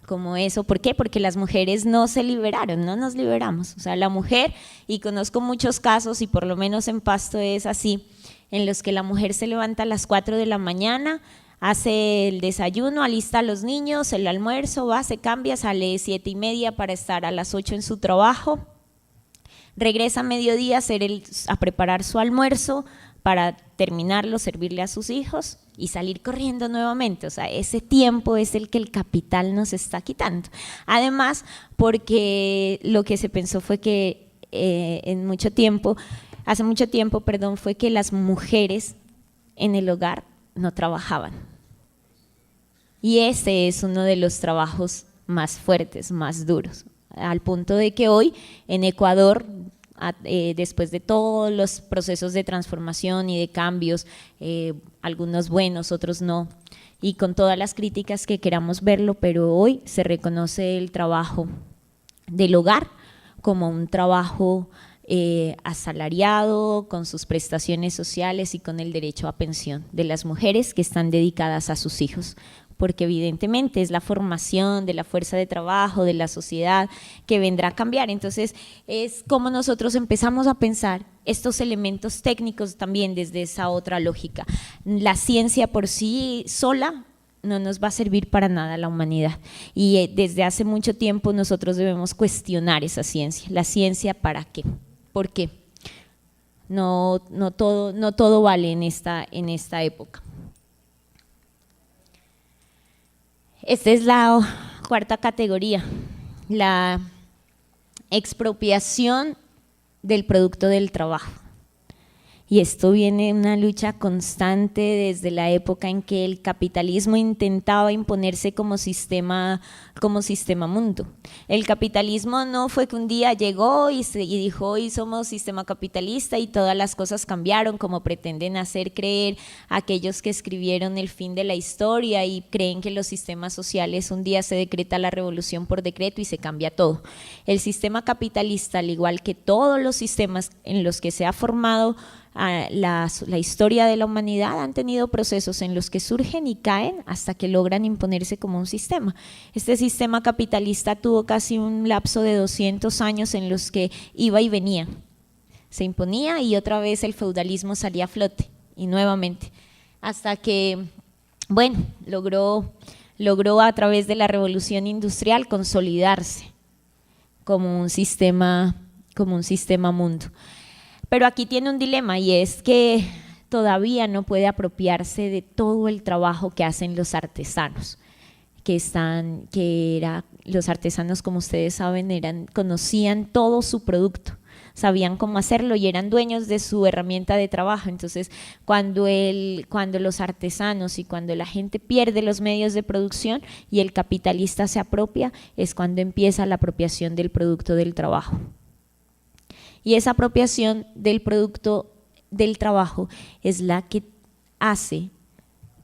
como eso. ¿Por qué? Porque las mujeres no se liberaron, no nos liberamos. O sea, la mujer, y conozco muchos casos, y por lo menos en Pasto es así, en los que la mujer se levanta a las 4 de la mañana, hace el desayuno, alista a los niños, el almuerzo, va, se cambia, sale 7:30 para estar a las 8 en su trabajo, regresa a mediodía a preparar su almuerzo para terminarlo, servirle a sus hijos y salir corriendo nuevamente. O sea, ese tiempo es el que el capital nos está quitando. Además, porque lo que se pensó fue que hace mucho tiempo, fue que las mujeres en el hogar no trabajaban. Y ese es uno de los trabajos más fuertes, más duros, al punto de que hoy en Ecuador, después de todos los procesos de transformación y de cambios, algunos buenos, otros no, y con todas las críticas que queramos verlo, pero hoy se reconoce el trabajo del hogar como un trabajo asalariado, con sus prestaciones sociales y con el derecho a pensión de las mujeres que están dedicadas a sus hijos, porque evidentemente es la formación de la fuerza de trabajo, de la sociedad que vendrá a cambiar. Entonces es como nosotros empezamos a pensar estos elementos técnicos también desde esa otra lógica. La ciencia por sí sola no nos va a servir para nada a la humanidad, y desde hace mucho tiempo nosotros debemos cuestionar esa ciencia. ¿La ciencia para qué? ¿Por qué? No todo vale en esta época. Esta es la cuarta categoría, la expropiación del producto del trabajo. Y esto viene de una lucha constante desde la época en que el capitalismo intentaba imponerse como sistema mundo. El capitalismo no fue que un día llegó y dijo hoy somos sistema capitalista y todas las cosas cambiaron, como pretenden hacer creer aquellos que escribieron El fin de la historia y creen que los sistemas sociales un día se decreta la revolución por decreto y se cambia todo. El sistema capitalista, al igual que todos los sistemas en los que se ha formado la historia de la humanidad, han tenido procesos en los que surgen y caen hasta que logran imponerse como un sistema. Este sistema capitalista tuvo casi un lapso de 200 años en los que iba y venía, se imponía y otra vez el feudalismo salía a flote y nuevamente, hasta que, bueno, logró a través de la revolución industrial consolidarse como un sistema mundo. Pero aquí tiene un dilema, y es que todavía no puede apropiarse de todo el trabajo que hacen los artesanos, los artesanos, como ustedes saben, conocían todo su producto, sabían cómo hacerlo y eran dueños de su herramienta de trabajo. Entonces, cuando los artesanos y cuando la gente pierde los medios de producción y el capitalista se apropia, es cuando empieza la apropiación del producto del trabajo. Y esa apropiación del producto del trabajo es la que hace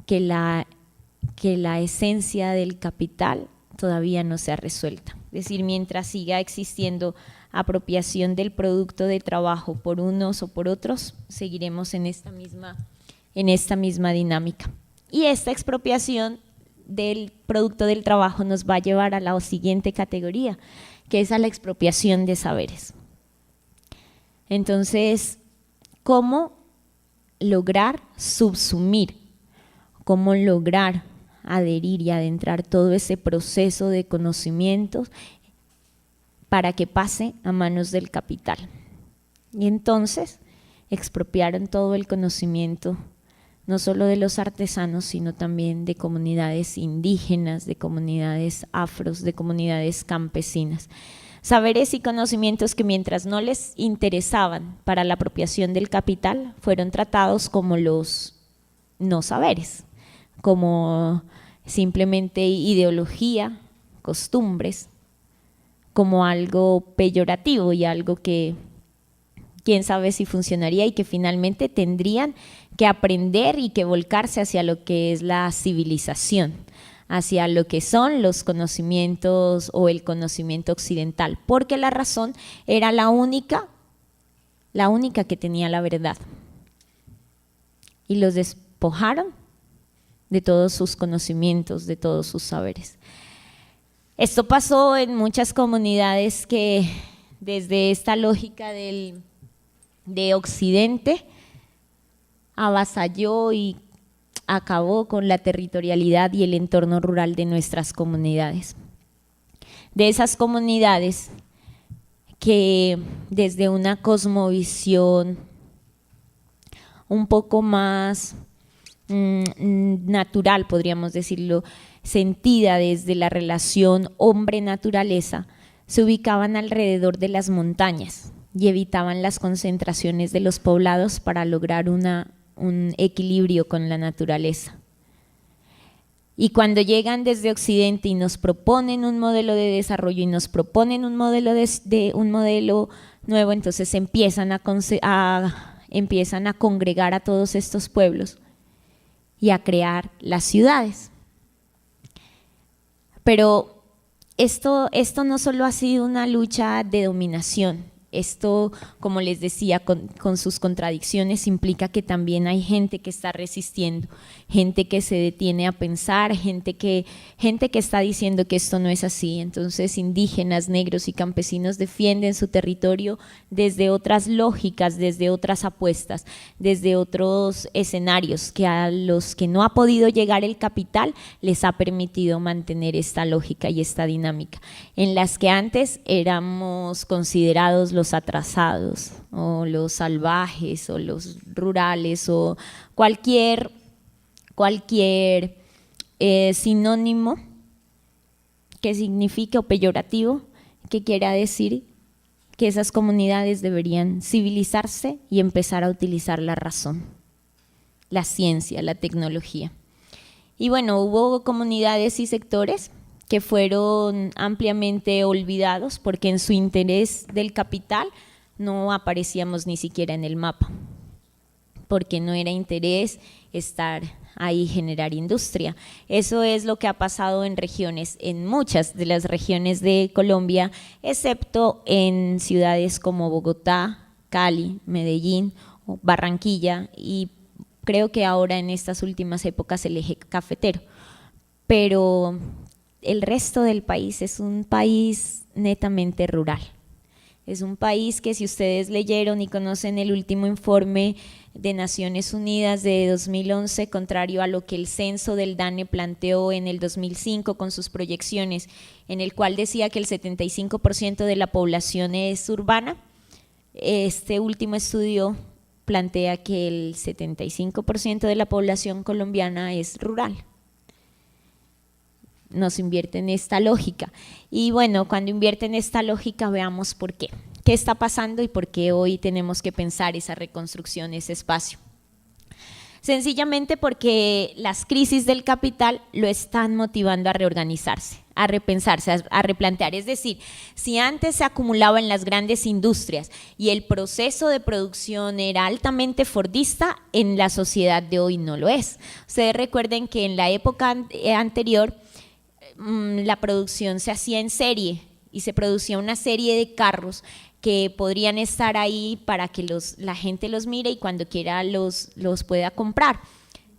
que la esencia del capital todavía no sea resuelta. Es decir, mientras siga existiendo apropiación del producto de trabajo por unos o por otros, seguiremos en esta misma dinámica. Y esta expropiación del producto del trabajo nos va a llevar a la siguiente categoría, que es a la expropiación de saberes. Entonces, ¿cómo lograr subsumir? ¿Cómo lograr adherir y adentrar todo ese proceso de conocimientos para que pase a manos del capital? Y entonces expropiaron todo el conocimiento, no solo de los artesanos, sino también de comunidades indígenas, de comunidades afros, de comunidades campesinas. Saberes y conocimientos que mientras no les interesaban para la apropiación del capital, fueron tratados como los no saberes, como simplemente ideología, costumbres, como algo peyorativo y algo que quién sabe si funcionaría y que finalmente tendrían que aprender y que volcarse hacia lo que es la civilización, hacia lo que son los conocimientos o el conocimiento occidental, porque la razón era la única que tenía la verdad. Y los despojaron de todos sus conocimientos, de todos sus saberes. Esto pasó en muchas comunidades que desde esta lógica de Occidente avasalló y acabó con la territorialidad y el entorno rural de nuestras comunidades. De esas comunidades que desde una cosmovisión un poco más natural, podríamos decirlo, sentida desde la relación hombre-naturaleza, se ubicaban alrededor de las montañas y evitaban las concentraciones de los poblados para lograr un equilibrio con la naturaleza. Y cuando llegan desde Occidente y nos proponen un modelo de desarrollo y nos proponen un modelo un modelo nuevo, entonces empiezan a congregar a todos estos pueblos y a crear las ciudades. Pero esto no solo ha sido una lucha de dominación. Esto, como les decía, con sus contradicciones, implica que también hay gente que está resistiendo, gente que se detiene a pensar, gente que está diciendo que esto no es así. Entonces, indígenas, negros y campesinos defienden su territorio desde otras lógicas, desde otras apuestas, desde otros escenarios que a los que no ha podido llegar el capital les ha permitido mantener esta lógica y esta dinámica, en las que antes éramos considerados los atrasados o los salvajes o los rurales o cualquier sinónimo que signifique o peyorativo que quiera decir que esas comunidades deberían civilizarse y empezar a utilizar la razón, la ciencia, la tecnología. Y bueno, hubo comunidades y sectores que fueron ampliamente olvidados porque en su interés del capital no aparecíamos ni siquiera en el mapa, porque no era interés estar ahí, generar industria. Eso es lo que ha pasado en regiones, en muchas de las regiones de Colombia, excepto en ciudades como Bogotá, Cali, Medellín, Barranquilla y creo que ahora en estas últimas épocas el eje cafetero. Pero el resto del país es un país netamente rural. Es un país que, si ustedes leyeron y conocen el último informe de Naciones Unidas de 2011, contrario a lo que el censo del DANE planteó en el 2005 con sus proyecciones, en el cual decía que el 75% de la población es urbana, este último estudio plantea que el 75% de la población colombiana es rural. Nos invierten esta lógica. Y bueno, cuando invierten esta lógica, veamos por qué. ¿Qué está pasando y por qué hoy tenemos que pensar esa reconstrucción, ese espacio? Sencillamente porque las crisis del capital lo están motivando a reorganizarse, a repensarse, a replantear. Es decir, si antes se acumulaba en las grandes industrias y el proceso de producción era altamente fordista, en la sociedad de hoy no lo es. Ustedes recuerden que en la época anterior la producción se hacía en serie y se producía una serie de carros que podrían estar ahí para que la gente los mire y cuando quiera los pueda comprar.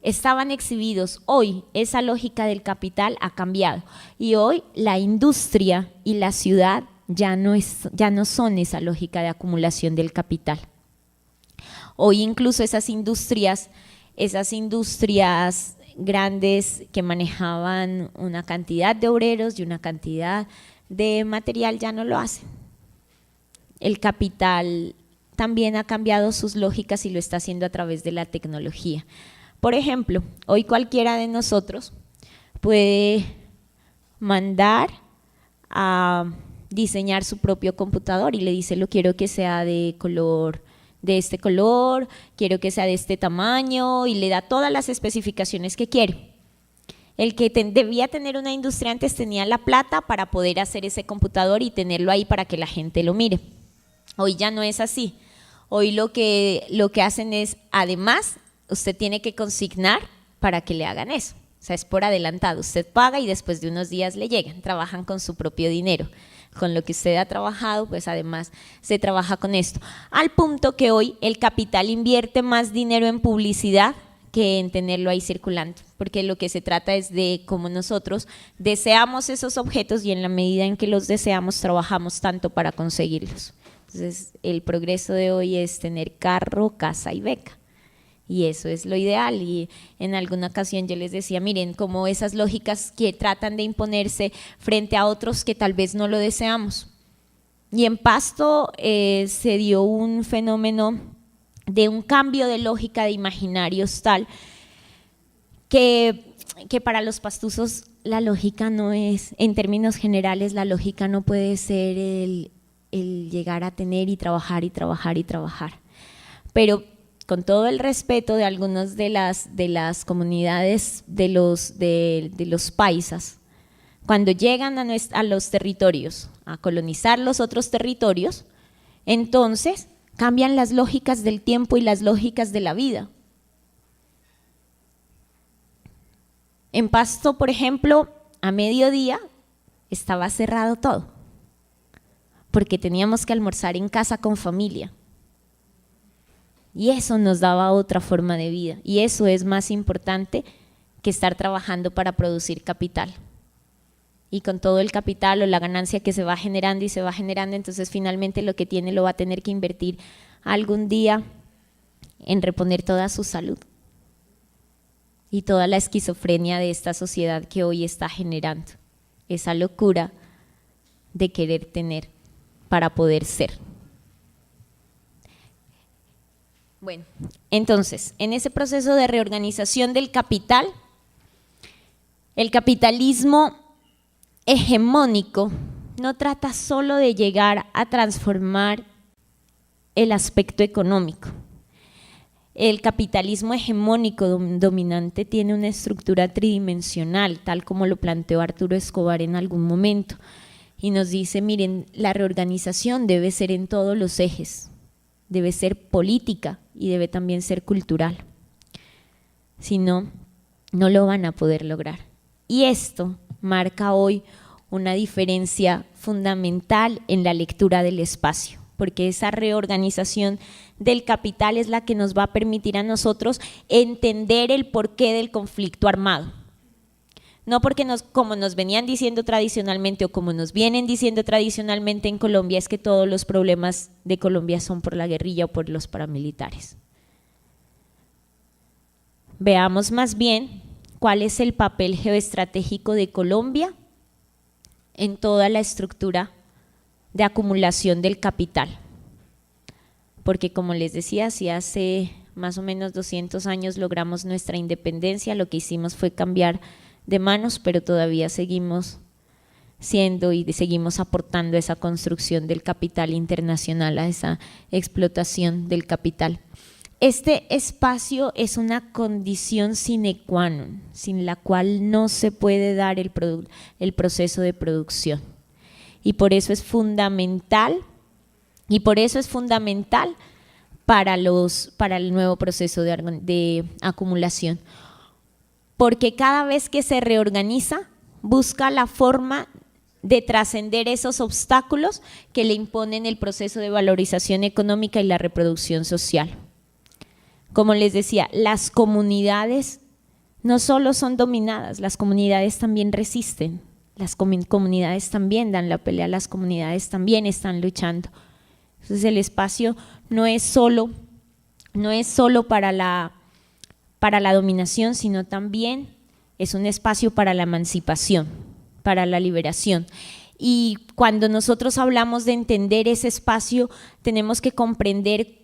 Estaban exhibidos. Hoy esa lógica del capital ha cambiado y hoy la industria y la ciudad ya no son esa lógica de acumulación del capital. Hoy incluso esas industrias grandes que manejaban una cantidad de obreros y una cantidad de material ya no lo hacen. El capital también ha cambiado sus lógicas y lo está haciendo a través de la tecnología. Por ejemplo, hoy cualquiera de nosotros puede mandar a diseñar su propio computador y le dice: lo quiero que sea de este color, quiero que sea de este tamaño, y le da todas las especificaciones que quiere. El que debía tener una industria antes tenía la plata para poder hacer ese computador y tenerlo ahí para que la gente lo mire. Hoy ya no es así. Hoy lo que hacen es, además, usted tiene que consignar para que le hagan eso. O sea, es por adelantado. Usted paga y después de unos días le llegan. Trabajan con su propio dinero. Con lo que usted ha trabajado, pues además se trabaja con esto. Al punto que hoy el capital invierte más dinero en publicidad que en tenerlo ahí circulando, porque lo que se trata es de cómo nosotros deseamos esos objetos y en la medida en que los deseamos trabajamos tanto para conseguirlos. Entonces el progreso de hoy es tener carro, casa y beca. Y eso es lo ideal. Y en alguna ocasión yo les decía, miren, como esas lógicas que tratan de imponerse frente a otros que tal vez no lo deseamos. Y en Pasto se dio un fenómeno de un cambio de lógica de imaginarios tal que para los pastusos la lógica no es, en términos generales, la lógica no puede ser el llegar a tener y trabajar y trabajar y trabajar. Pero con todo el respeto de algunas de las comunidades de los paisas, cuando llegan a los territorios, a colonizar los otros territorios, entonces cambian las lógicas del tiempo y las lógicas de la vida. En Pasto, por ejemplo, a mediodía estaba cerrado todo, porque teníamos que almorzar en casa con familia. Y eso nos daba otra forma de vida, y eso es más importante que estar trabajando para producir capital. Y con todo el capital o la ganancia que se va generando y se va generando, entonces finalmente lo que tiene lo va a tener que invertir algún día en reponer toda su salud y toda la esquizofrenia de esta sociedad que hoy está generando, esa locura de querer tener para poder ser. Bueno, entonces, en ese proceso de reorganización del capital, el capitalismo hegemónico no trata solo de llegar a transformar el aspecto económico. El capitalismo hegemónico dominante tiene una estructura tridimensional, tal como lo planteó Arturo Escobar en algún momento, y nos dice, miren, la reorganización debe ser en todos los ejes, debe ser política y debe también ser cultural. Si no, no lo van a poder lograr. Y esto marca hoy una diferencia fundamental en la lectura del espacio, porque esa reorganización del capital es la que nos va a permitir a nosotros entender el porqué del conflicto armado. No porque como nos venían diciendo tradicionalmente o como nos vienen diciendo tradicionalmente en Colombia, es que todos los problemas de Colombia son por la guerrilla o por los paramilitares. Veamos más bien cuál es el papel geoestratégico de Colombia en toda la estructura de acumulación del capital. Porque como les decía, si hace más o menos 200 años logramos nuestra independencia, lo que hicimos fue cambiar de manos, pero todavía seguimos siendo y seguimos aportando esa construcción del capital internacional, a esa explotación del capital. Este espacio es una condición sine qua non, sin la cual no se puede dar el proceso de producción. Y por eso es fundamental, para el nuevo proceso de acumulación. Porque cada vez que se reorganiza, busca la forma de trascender esos obstáculos que le imponen el proceso de valorización económica y la reproducción social. Como les decía, las comunidades no solo son dominadas, las comunidades también resisten, las comunidades también dan la pelea, las comunidades también están luchando. Entonces el espacio no es solo para la dominación, sino también es un espacio para la emancipación, para la liberación. Y cuando nosotros hablamos de entender ese espacio, tenemos que comprender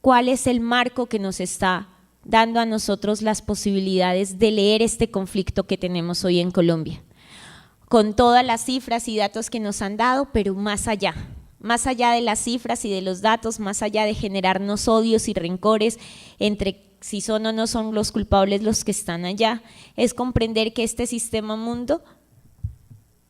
cuál es el marco que nos está dando a nosotros las posibilidades de leer este conflicto que tenemos hoy en Colombia, con todas las cifras y datos que nos han dado, pero más allá de las cifras y de los datos, más allá de generarnos odios y rencores entre si son o no son los culpables los que están allá, es comprender que este sistema mundo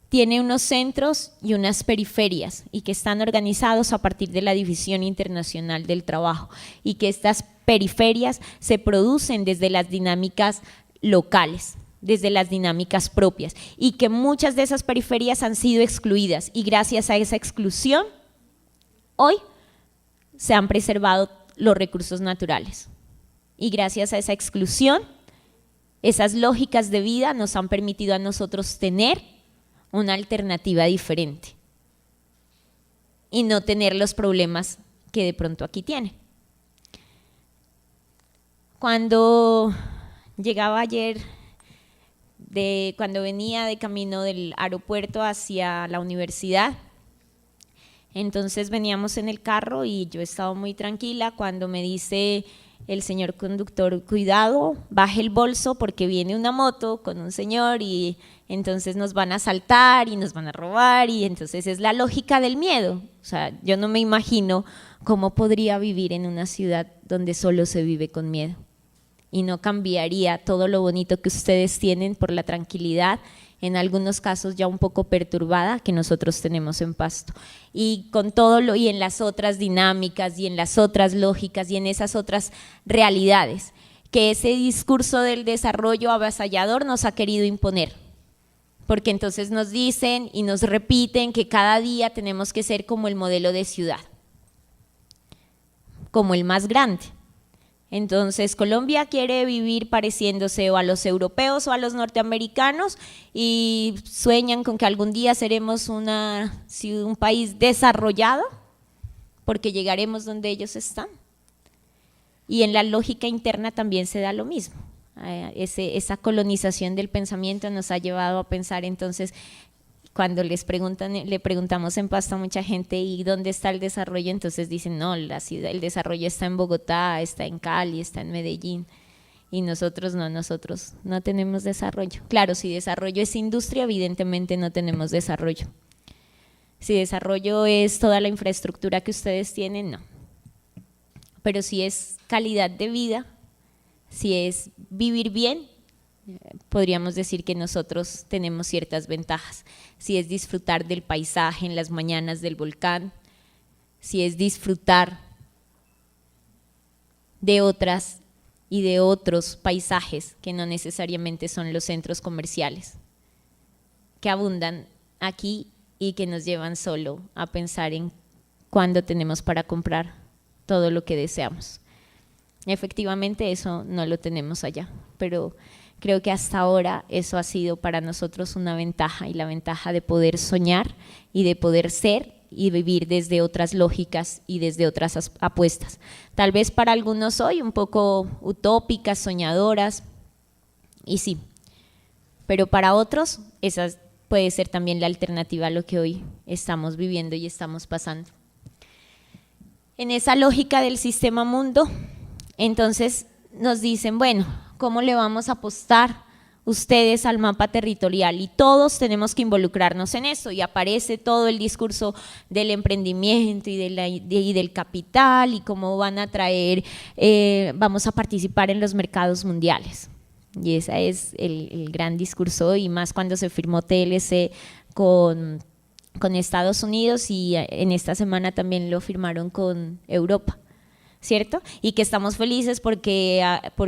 tiene unos centros y unas periferias y que están organizados a partir de la División Internacional del Trabajo y que estas periferias se producen desde las dinámicas locales, desde las dinámicas propias y que muchas de esas periferias han sido excluidas y gracias a esa exclusión hoy se han preservado los recursos naturales. Y gracias a esa exclusión, esas lógicas de vida nos han permitido a nosotros tener una alternativa diferente y no tener los problemas que de pronto aquí tiene. Cuando llegaba ayer, cuando venía de camino del aeropuerto hacia la universidad, entonces veníamos en el carro y yo estaba muy tranquila cuando me dice el señor conductor, cuidado, baje el bolso porque viene una moto con un señor y entonces nos van a asaltar y nos van a robar, y entonces es la lógica del miedo. O sea, yo no me imagino cómo podría vivir en una ciudad donde solo se vive con miedo, y no cambiaría todo lo bonito que ustedes tienen por la tranquilidad, en algunos casos ya un poco perturbada, que nosotros tenemos en Pasto. Y con todo y en las otras dinámicas y en las otras lógicas y en esas otras realidades que ese discurso del desarrollo avasallador nos ha querido imponer, porque entonces nos dicen y nos repiten que cada día tenemos que ser como el modelo de ciudad, como el más grande. Entonces Colombia quiere vivir pareciéndose o a los europeos o a los norteamericanos, y sueñan con que algún día seremos un país desarrollado porque llegaremos donde ellos están. Y en la lógica interna también se da lo mismo. Esa colonización del pensamiento nos ha llevado a pensar. Entonces, cuando le preguntamos en Pasto a mucha gente, ¿y dónde está el desarrollo? Entonces dicen, no, el desarrollo está en Bogotá, está en Cali, está en Medellín. Y nosotros no tenemos desarrollo. Claro, si desarrollo es industria, evidentemente no tenemos desarrollo. Si desarrollo es toda la infraestructura que ustedes tienen, no. Pero si es calidad de vida, si es vivir bien, podríamos decir que nosotros tenemos ciertas ventajas. Si es disfrutar del paisaje en las mañanas del volcán, si es disfrutar de otras y de otros paisajes que no necesariamente son los centros comerciales, que abundan aquí y que nos llevan solo a pensar en cuándo tenemos para comprar todo lo que deseamos. Efectivamente eso no lo tenemos allá, pero creo que hasta ahora eso ha sido para nosotros una ventaja, y la ventaja de poder soñar y de poder ser y vivir desde otras lógicas y desde otras apuestas. Tal vez para algunos hoy un poco utópicas, soñadoras, y sí, pero para otros esa puede ser también la alternativa a lo que hoy estamos viviendo y estamos pasando. En esa lógica del sistema mundo, entonces nos dicen, bueno, ¿cómo le vamos a apostar ustedes al mapa territorial? Y todos tenemos que involucrarnos en eso, y aparece todo el discurso del emprendimiento y del capital, y cómo van a traer, vamos a participar en los mercados mundiales. Y ese es el gran discurso, y más cuando se firmó TLC con Estados Unidos, y en esta semana también lo firmaron con Europa, ¿cierto? Y que estamos felices porque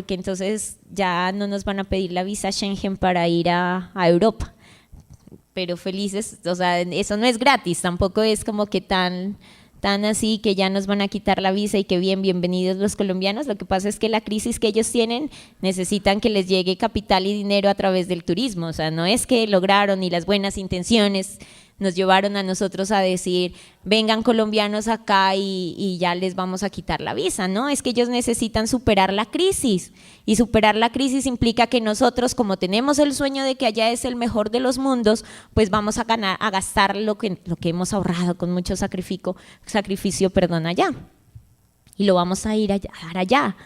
entonces ya no nos van a pedir la visa Schengen para ir a Europa, pero felices. O sea, eso no es gratis, tampoco es como que tan así que ya nos van a quitar la visa y que bienvenidos los colombianos. Lo que pasa es que la crisis que ellos tienen, necesitan que les llegue capital y dinero a través del turismo. O sea, no es que lograron, y las buenas intenciones nos llevaron a nosotros a decir, vengan colombianos acá y ya les vamos a quitar la visa, ¿no? Es que ellos necesitan superar la crisis, y superar la crisis implica que nosotros, como tenemos el sueño de que allá es el mejor de los mundos, pues vamos a gastar lo que hemos ahorrado con mucho sacrificio allá, y lo vamos a ir a dar allá.